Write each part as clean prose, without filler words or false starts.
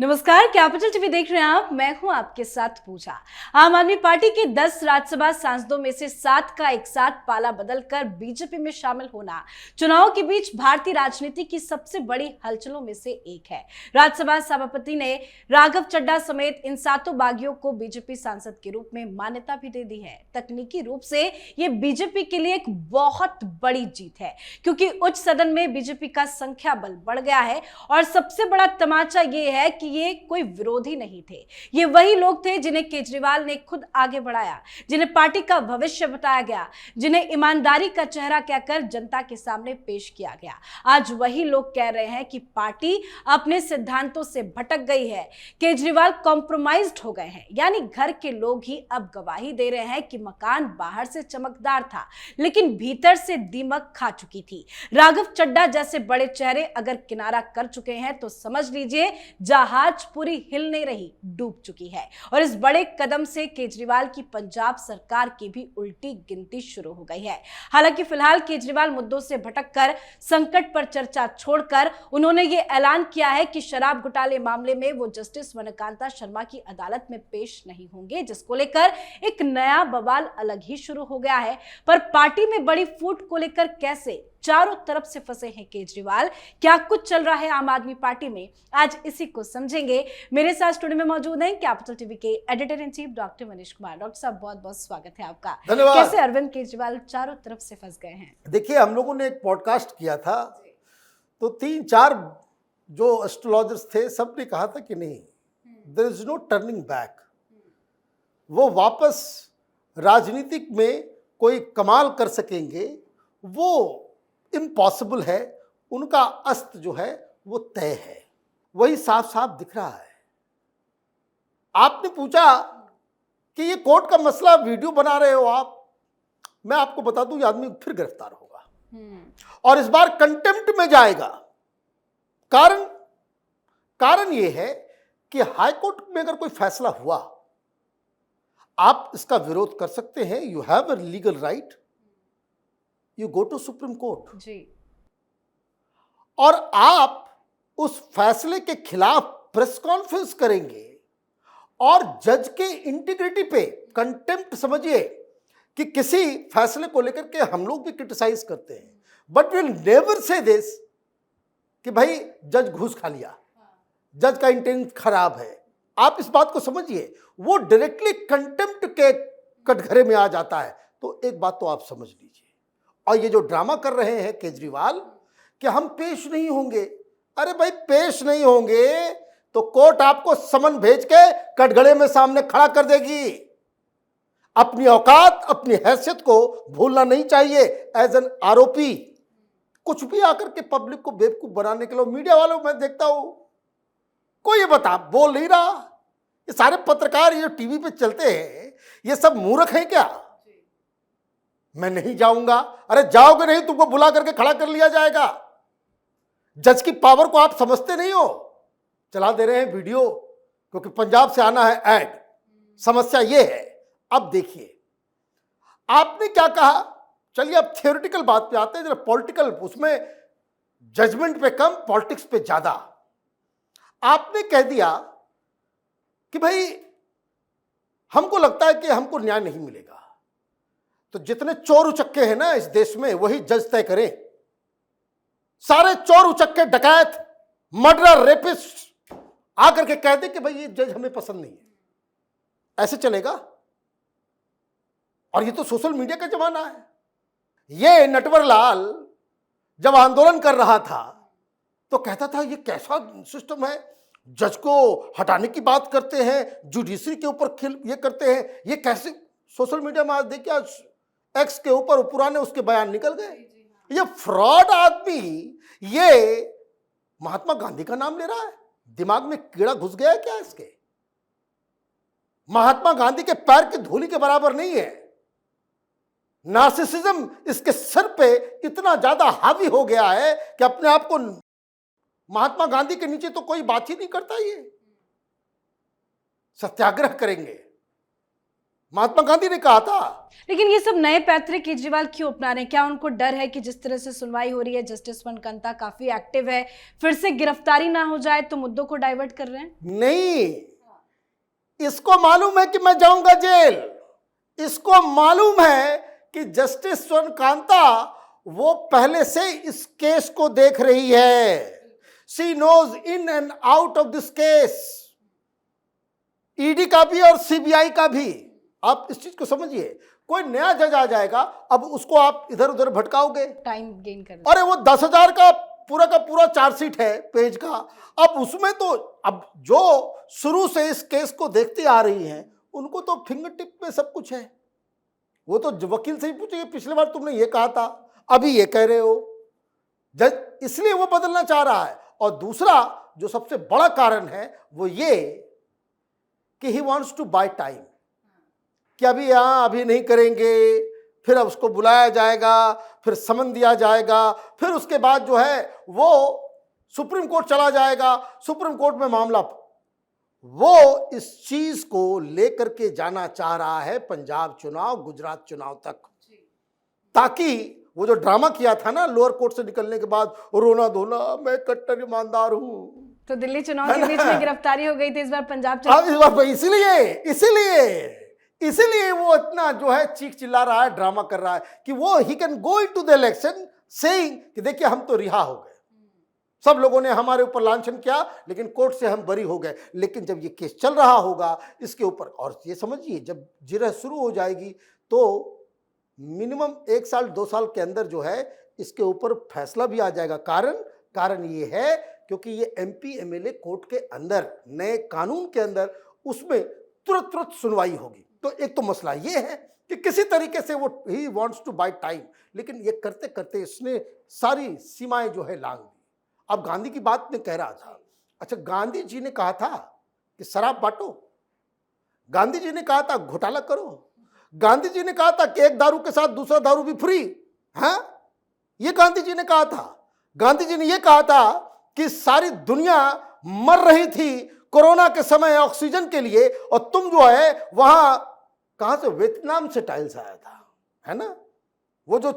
नमस्कार, capital TV देख रहे हैं आप। मैं हूं आपके साथ पूजा। आम आदमी पार्टी के 10 राज्यसभा सांसदों में से 7 का एक साथ पाला बदलकर बीजेपी में शामिल होना चुनाव के बीच भारतीय राजनीति की सबसे बड़ी हलचलों में से एक है। राज्यसभा सभापति ने राघव चड्ढा समेत इन 7 बागियों को बीजेपी सांसद के रूप में मान्यता भी दे दी है। तकनीकी रूप से ये बीजेपी के लिए एक बहुत बड़ी जीत है, क्योंकि उच्च सदन में बीजेपी का संख्या बल बढ़ गया है। और सबसे बड़ा तमाचा ये है कि ये कोई विरोधी नहीं थे, ये वही लोग थे जिन्हें केजरीवाल ने खुद आगे बढ़ाया, जिन्हें पार्टी का भविष्य बताया गया, जिन्हें ईमानदारी का चेहरा कहकर जनता के सामने पेश किया गया। आज वही लोग कह रहे हैं कि पार्टी अपने सिद्धांतों से भटक गई है, केजरीवाल कॉम्प्रोमाइज्ड हो गए हैं। यानी घर के लोग ही अब गवाही दे रहे हैं कि मकान बाहर से चमकदार था, लेकिन भीतर से दीमक खा चुकी थी। राघव चड्ढा जैसे बड़े चेहरे अगर किनारा कर चुके हैं तो समझ लीजिए जहाज पूरी हिल नहीं रही, डूब चुकी है। और इस बड़े कदम से केजरीवाल की पंजाब सरकार की भी उल्टी गिनती शुरू हो गई है। हालांकि फिलहाल केजरीवाल मुद्दों से भटककर संकट पर चर्चा छोड़कर उन्होंने ये ऐलान किया है कि शराब घोटाले मामले में वो जस्टिस मनकांता शर्मा की अदालत में पेश नहीं होंगे, जिसको लेकर एक नया बवाल अलग ही शुरू हो गया है। पर पार्टी में बड़ी फूट को लेकर कैसे चारों तरफ से फंसे हैं केजरीवाल, क्या कुछ चल रहा है आम आदमी पार्टी में, आज इसी को समझेंगे। मेरे साथ स्टूडियो में मौजूद हैं कैपिटल टीवी के editor in chief doctor Manish Kumar. Doctor साहब, बहुत बहुत स्वागत है आपका। धन्यवाद। कैसे अरविंद केजरीवाल चारों तरफ से फंस गए हैं? देखिए, हम लोगों ने एक पॉडकास्ट किया था तो 3-4 जो एस्ट्रोलॉजर्स थे सब ने कहा था कि नहीं, there is no turning back. वो वापस राजनीतिक में कोई कमाल कर सकेंगे, वो इम्पॉसिबल है। उनका अस्त जो है वो तय है, वही साफ साफ दिख रहा है। आपने पूछा कि ये कोर्ट का मसला वीडियो बना रहे हो आप, मैं आपको बता दूं ये आदमी फिर गिरफ्तार होगा और इस बार कंटेम्प्ट में जाएगा। कारण ये है कि हाई कोर्ट में अगर कोई फैसला हुआ, आप इसका विरोध कर सकते हैं, you have a legal right, you go to supreme court जी। और आप उस फैसले के खिलाफ प्रेस कॉन्फ्रेंस करेंगे और जज के इंटीग्रिटी पे कंटेम्प्ट समझिए कि किसी फैसले को लेकर के हम लोग भी क्रिटिसाइज करते हैं, but will never say this कि भाई जज घूस खा लिया, जज का इंटेंट खराब है। आप इस बात को समझिए, वो डायरेक्टली कंटेम्प्ट के कटघरे में आ जाता है। तो एक बात तो आप समझ लीजिए, और ये जो ड्रामा कर रहे हैं केजरीवाल कि हम पेश नहीं होंगे, अरे भाई पेश नहीं होंगे तो कोर्ट आपको समन भेज के कटघरे में सामने खड़ा कर देगी। अपनी औकात, अपनी हैसियत को भूलना नहीं चाहिए। एज एन आरोपी कुछ भी आकर के पब्लिक को बेवकूफ बनाने के लिए, मीडिया वालों मैं देखता हूं कोई ये बता बोल नहीं रहा। ये सारे पत्रकार ये टीवी पे चलते हैं, ये सब मूर्ख हैं क्या? मैं नहीं जाऊंगा, अरे जाओगे नहीं, तुमको बुला करके खड़ा कर लिया जाएगा। जज की पावर को आप समझते नहीं हो, चला दे रहे हैं वीडियो क्योंकि पंजाब से आना है ऐड। समस्या ये है। अब देखिए आपने क्या कहा, चलिए अब थियोरेटिकल बात पे आते हैं, जरा पॉलिटिकल, उसमें जजमेंट पे कम, पॉलिटिक्स पे ज्यादा। आपने कह दिया कि भाई हमको लगता है कि हमको न्याय नहीं मिलेगा, तो जितने चोर उचक्के हैं ना इस देश में वही जज तय करें। सारे चोर उचक्के, डकैत, मर्डरर, रेपिस्ट आकर के कह दे कि भाई ये जज हमें पसंद नहीं है, ऐसे चलेगा? और ये तो सोशल मीडिया का जमाना है। ये नटवरलाल जब आंदोलन कर रहा था तो कहता था ये कैसा सिस्टम है, जज को हटाने की बात करते हैं, जुडिशरी के ऊपर ये करते हैं, ये कैसे? सोशल मीडिया में आज देखिए, एक्स के ऊपर पुराने उसके बयान निकल गए। ये फ्रॉड आदमी ये महात्मा गांधी का नाम ले रहा है। दिमाग में कीड़ा घुस गया है क्या इसके? महात्मा गांधी के पैर की धूली के बराबर नहीं है। नार्सिसिज्म इसके सिर पे इतना ज्यादा हावी हो गया है कि अपने आप को महात्मा गांधी के नीचे तो कोई बात ही नहीं करता। ये सत्याग्रह करेंगे, महात्मा गांधी ने कहा था। लेकिन ये सब नए पैतरे केजरीवाल क्यों अपना रहे हैं? क्या उनको डर है कि जिस तरह से सुनवाई हो रही है, जस्टिस मनकंता काफी एक्टिव है, फिर से गिरफ्तारी ना हो जाए तो मुद्दों को डाइवर्ट कर रहे हैं? नहीं, इसको मालूम है कि मैं जाऊंगा जेल। इसको मालूम है कि जस्टिस मनकंता वो पहले से इस केस को देख रही है। She knows in and out of this case, ED का भी और सीबीआई का भी। आप इस चीज को समझिए, कोई नया जज आ जाएगा, अब उसको आप इधर उधर भटकाओगे, टाइम गेन कर। अरे वो 10,000 का पूरा चार्जशीट है पेज का, अब उसमें तो अब जो शुरू से इस केस को देखते आ रही हैं उनको तो फिंगर टिप में सब कुछ है। वो तो वकील से ही पूछेंगे, पिछली बार तुमने ये कहा था, अभी ये कह रहे हो। जज इसलिए वो बदलना चाह रहा है। और दूसरा जो सबसे बड़ा कारण है वो ये कि he wants to buy time, कि अभी नहीं करेंगे, फिर अब उसको बुलाया जाएगा, फिर समन दिया जाएगा, फिर उसके बाद जो है वो सुप्रीम कोर्ट चला जाएगा, सुप्रीम कोर्ट में मामला। वो इस चीज को लेकर के जाना चाह रहा है पंजाब चुनाव, गुजरात चुनाव तक, ताकि वो जो ड्रामा किया था ना लोअर कोर्ट से निकलने के बाद, रोना धोना, मैं कट्टर ईमानदार हूं। तो दिल्ली चुनाव के बीच में गिरफ्तारी हो गई थी, इस बार पंजाब इस बार इसीलिए वो इतना जो है चीख चिल्ला रहा है, ड्रामा कर रहा है कि वो he can go into the election saying कि देखिए हम तो रिहा हो गए, सब लोगों ने हमारे ऊपर लांछन किया लेकिन कोर्ट से हम बरी हो गए। लेकिन जब ये केस चल रहा होगा इसके ऊपर, और ये समझिए जब जिरह शुरू हो जाएगी तो मिनिमम 1 साल 2 साल के अंदर जो है इसके ऊपर फैसला भी आ जाएगा। कारण ये है क्योंकि ये एमपी एमएलए कोर्ट के अंदर नए कानून के अंदर उसमें तुरंत सुनवाई होगी। तो एक तो मसला ये है कि किसी तरीके से वो he wants to buy time, लेकिन ये करते करते इसने सारी सीमाएं जो है लांघ दी। अब गांधी की बात में कह रहा था, अच्छा गांधी जी ने कहा था कि शराब बांटो, गांधी जी ने कहा था घोटाला करो, गांधी जी ने कहा था कि एक दारू के साथ दूसरा दारू भी फ्री, हाँ ये गांधी जी ने कहा था। गांधी जी ने यह कहा था कि सारी दुनिया मर रही थी कोरोना के समय ऑक्सीजन के लिए, और तुम जो है वहां कहां से, वियतनाम से टाइल्स आया था, है ना, वो जो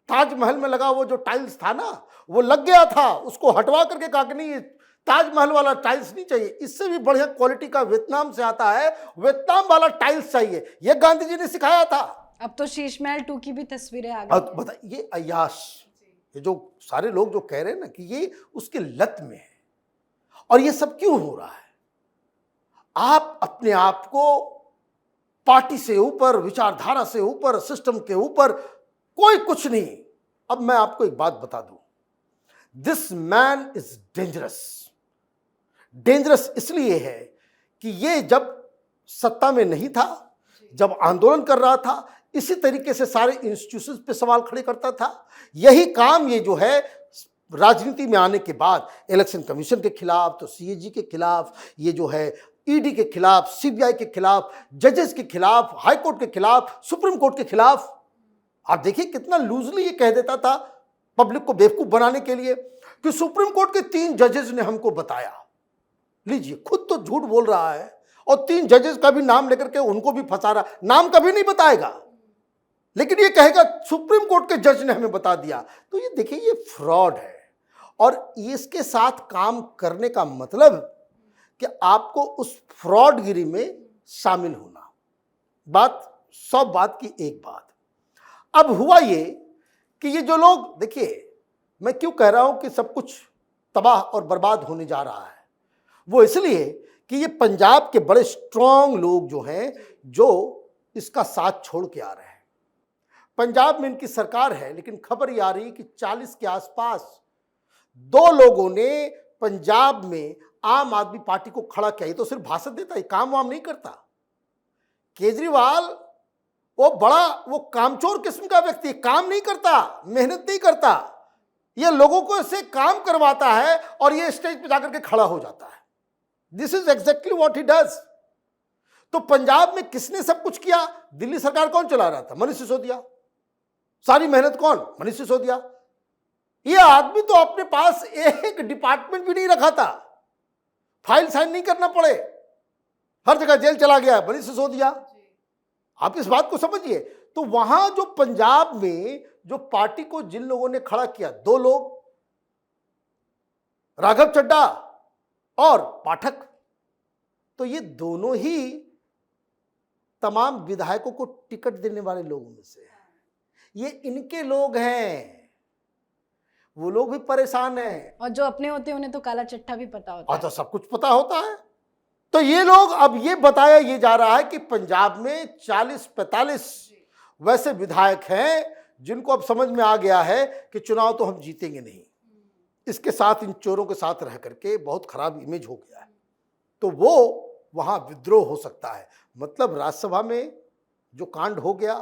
ताजमहल में लगा वो जो टाइल्स था ना वो लग गया था, उसको हटवा करके कहा कि नहीं ताजमहल वाला टाइल्स नहीं चाहिए, इससे भी बढ़िया क्वालिटी का वियतनाम से आता है, वियतनाम वाला टाइल्स चाहिए। ये गांधी जी ने सिखाया था। अब तो शीश महल 2 की भी तस्वीरें आ गई। बता, ये अय्याश, ये जो सारे लोग जो कह रहे हैं ना कि ये उसके लत में है, और ये सब क्यों हो रहा है? आप अपने आप को पार्टी से ऊपर, विचारधारा से ऊपर, सिस्टम के ऊपर कोई कुछ नहीं। अब मैं आपको एक बात बता दूं, this man is dangerous. Dangerous इसलिए है कि ये जब सत्ता में नहीं था, जब आंदोलन कर रहा था, इसी तरीके से सारे इंस्टीट्यूशंस पे सवाल खड़े करता था। यही काम ये जो है राजनीति में आने के बाद इलेक्शन कमीशन के खिलाफ, तो सीएजी के खिलाफ, ये जो है ईडी के खिलाफ, सीबीआई के खिलाफ, जजेस के खिलाफ, हाई कोर्ट के खिलाफ, सुप्रीम कोर्ट के खिलाफ। आप देखिए कितना लूजली ये कह देता था पब्लिक को बेवकूफ बनाने के लिए कि सुप्रीम कोर्ट के 3 जजेस ने हमको बताया। लीजिए, खुद तो झूठ बोल रहा है और 3 जजेस का भी नाम लेकर के उनको भी फंसा रहा। नाम कभी नहीं बताएगा, लेकिन ये कहेगा सुप्रीम कोर्ट के जज ने हमें बता दिया। तो ये देखिए, ये फ्रॉड है, और इसके साथ काम करने का मतलब कि आपको उस फ्रॉडगिरी में शामिल होना। बात 100 बात की एक बात। अब हुआ ये कि ये जो लोग, देखिए मैं क्यों कह रहा हूं कि सब कुछ तबाह और बर्बाद होने जा रहा है, वो इसलिए कि ये पंजाब के बड़े स्ट्रांग लोग जो हैं, जो इसका साथ छोड़ के आ रहे हैं। पंजाब में इनकी सरकार है, लेकिन खबर ये आ रही कि 40 के आसपास 2 लोगों ने पंजाब में आम आदमी पार्टी को खड़ा किया। ये तो सिर्फ भाषण देता है, काम वाम नहीं करता। केजरीवाल वो कामचोर किस्म का व्यक्ति, काम नहीं करता, मेहनत नहीं करता, ये लोगों को इससे काम करवाता है और ये स्टेज पे जाकर के खड़ा हो जाता है। This is exactly what he does. तो पंजाब में किसने सब कुछ किया? दिल्ली सरकार कौन चला रहा था? मनीष सिसोदिया। सारी मेहनत कौन? मनीष सिसोदिया। ये आदमी तो अपने पास एक डिपार्टमेंट भी नहीं रखा था, फाइल साइन नहीं करना पड़े, हर जगह जेल चला गया मनीष सिसोदिया। आप इस बात को समझिए। तो वहां जो पंजाब में जो पार्टी को जिन लोगों ने खड़ा किया, 2 लोग, राघव चड्ढा और पाठक, तो ये दोनों ही तमाम विधायकों को टिकट देने वाले लोगों में से हैं। ये इनके लोग हैं, वो लोग भी परेशान हैं। और जो अपने होते हैं उन्हें तो काला चिट्ठा भी पता होता और है। तो सब कुछ पता होता है। तो ये लोग, अब ये बताया ये जा रहा है कि पंजाब में 40-45 वैसे विधायक हैं जिनको अब समझ में आ गया है कि चुनाव तो हम जीतेंगे नहीं, इसके साथ इन चोरों के साथ रह करके बहुत खराब इमेज हो गया है, तो वो वहां विद्रोह हो सकता है। मतलब राज्यसभा में जो कांड हो गया,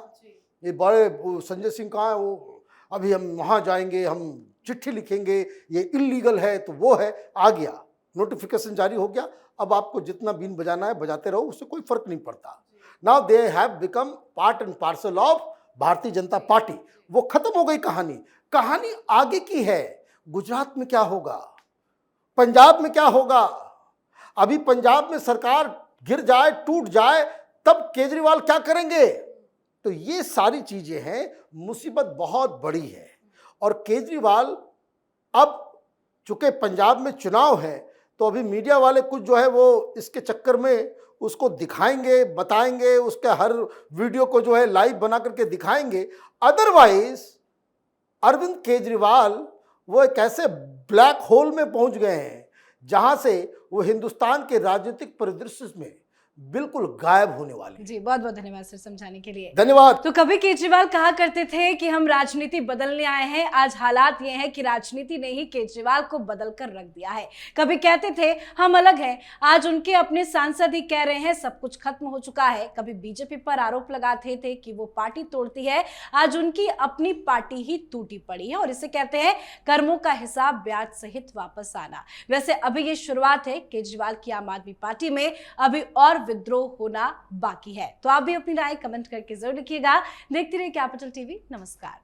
ये बड़े संजय सिंह कहाँ है, वो अभी हम वहां जाएंगे, हम चिट्ठी लिखेंगे, ये इलीगल है, तो वो है, आ गया, नोटिफिकेशन जारी हो गया। अब आपको जितना बीन बजाना है बजाते रहो, उससे कोई फर्क नहीं पड़ता। Now they have become part and parcel of Bharatiya Janata party. वो खत्म हो गई कहानी। कहानी आगे की है। गुजरात में क्या होगा, पंजाब में क्या होगा। अभी पंजाब में सरकार गिर जाए, टूट जाए, तब केजरीवाल क्या करेंगे। तो ये सारी चीजें हैं, मुसीबत बहुत बड़ी है। और केजरीवाल, अब चूंकि पंजाब में चुनाव है, तो अभी मीडिया वाले कुछ जो है वो इसके चक्कर में उसको दिखाएंगे, बताएंगे, उसके हर वीडियो को जो है लाइव बना करके दिखाएंगे। अदरवाइज अरविंद केजरीवाल वो एक ऐसे ब्लैक होल में पहुंच गए हैं जहां से वो हिंदुस्तान के राजनीतिक परिदृश्य में बिल्कुल गायब होने वाले हैं। जी, बहुत बहुत धन्यवाद सर समझाने के लिए। धन्यवाद। तो कभी केजरीवाल कहा करते थे कि हम राजनीति बदलने आए हैं, आज हालात ये हैं कि राजनीति ने ही केजरीवाल को बदल कर रख दिया है। कभी कहते थे हम अलग हैं, आज उनके अपने सांसद ही कह रहे हैं सब कुछ खत्म हो चुका है। कभी बीजेपी पर आरोप लगाते थे कि वो पार्टी तोड़ती है, आज उनकी अपनी पार्टी ही टूटी पड़ी है और इसे कहते हैं कर्मों का हिसाब ब्याज सहित वापस आना। वैसे अभी ये शुरुआत है केजरीवाल की आम आदमी पार्टी में, अभी और विद्रोह होना बाकी है। तो आप भी अपनी राय कमेंट करके जरूर लिखिएगा। देखते रहिए कैपिटल टीवी। नमस्कार।